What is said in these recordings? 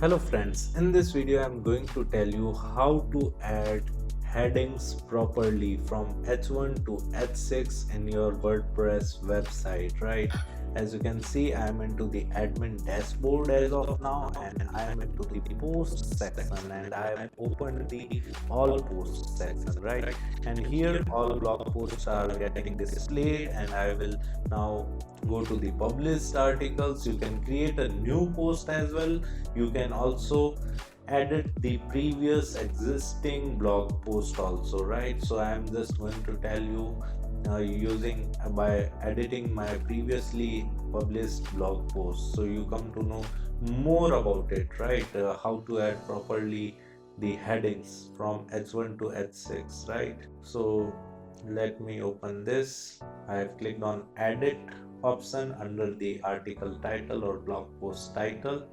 Hello friends, in this video I'm going to tell you how to add headings properly from H1 to H6 in your WordPress website, right? As you can see, I am into the admin dashboard as of now, and I am into the post section, and I have opened the all posts section, right? And here all blog posts are getting displayed, and I will now go to the published articles. You can create a new post as well. You can also edit the previous existing blog post also, right? So I am just going to tell you using by editing my previously published blog post, so you come to know more about it, right? How to add properly the headings from H1 to H6, right? So let me open this. I have clicked on edit option under the article title or blog post title,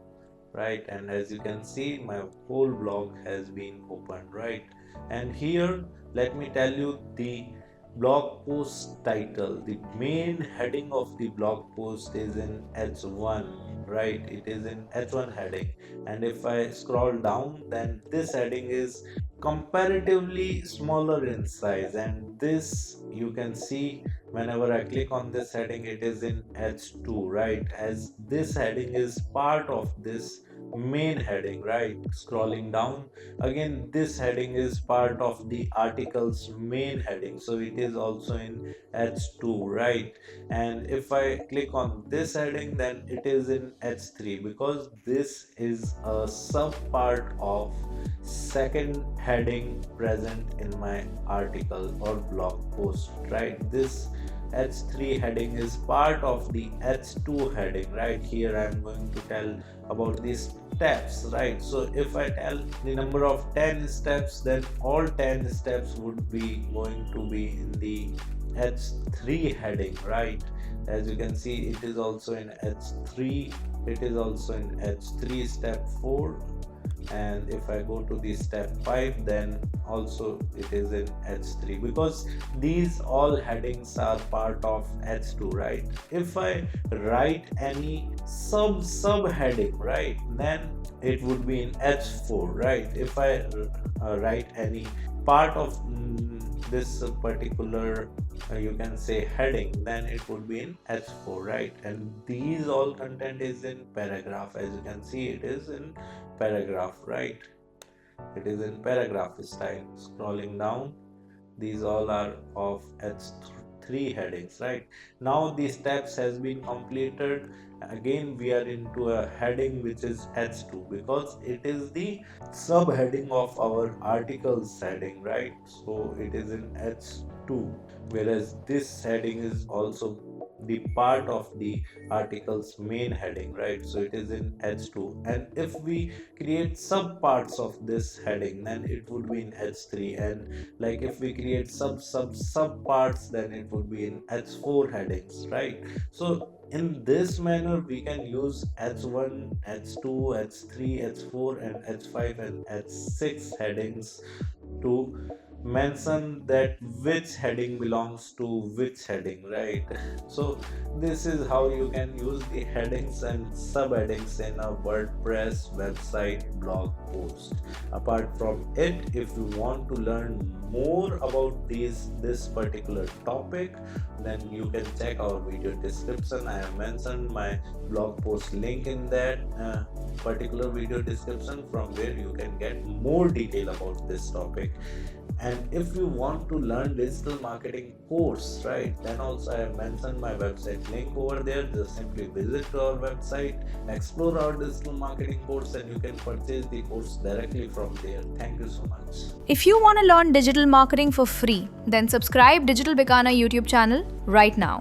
right? And as you can see, my whole blog has been opened, right? And here let me tell you the blog post title. The main heading of the blog post is in H1, right? It is in H1 heading, and if I scroll down, then this heading is comparatively smaller in size, and this you can see whenever I click on this heading, it is in H2, right? As this heading is part of this main heading, right? Scrolling down again, this heading is part of the article's main heading, so it is also in H2, right? And if I click on this heading, then it is in H3, because this is a sub part of second heading present in my article or blog post, right? This H3 heading is part of the H2 heading, right? Here I am going to tell about these steps, right? So if I tell the number of 10 steps, then all 10 steps would be going to be in the H3 heading, right? As you can see, it is also in H3, it is also in H3 step 4, and if I go to the step 5, then also it is in H3, because these all headings are part of H2, right? If I write any subheading, right, then it would be in H4, right? If I write any part of this particular you can say heading, then it would be in H4, right? And these all content is in paragraph. As you can see, it is in paragraph, right? It is in paragraph style. Scrolling down, these all are of H3 headings, right? Now the steps has been completed. Again we are into a heading which is H2, because it is the subheading of our articles heading, right? So it is in H2, whereas this heading is also the part of the article's main heading, right? So it is in H2, and if we create sub parts of this heading, then it would be in H3, and like if we create sub parts, then it would be in H4 headings, right? So in this manner we can use H1, H2, H3, H4 and H5 and H6 headings to mention that which heading belongs to which heading, right? So this is how you can use the headings and subheadings in a WordPress website blog post. Apart from it, if you want to learn more about this particular topic, then you can check our video description. I have mentioned my blog post link in that particular video description, from where you can get more detail about this topic. And if you want to learn digital marketing course, right, then also I have mentioned my website link over there. Just simply visit to our website, explore our digital marketing course, and you can purchase the course directly from there. Thank you so much. If you want to learn digital marketing for free, then subscribe Digital Bikana YouTube channel right now.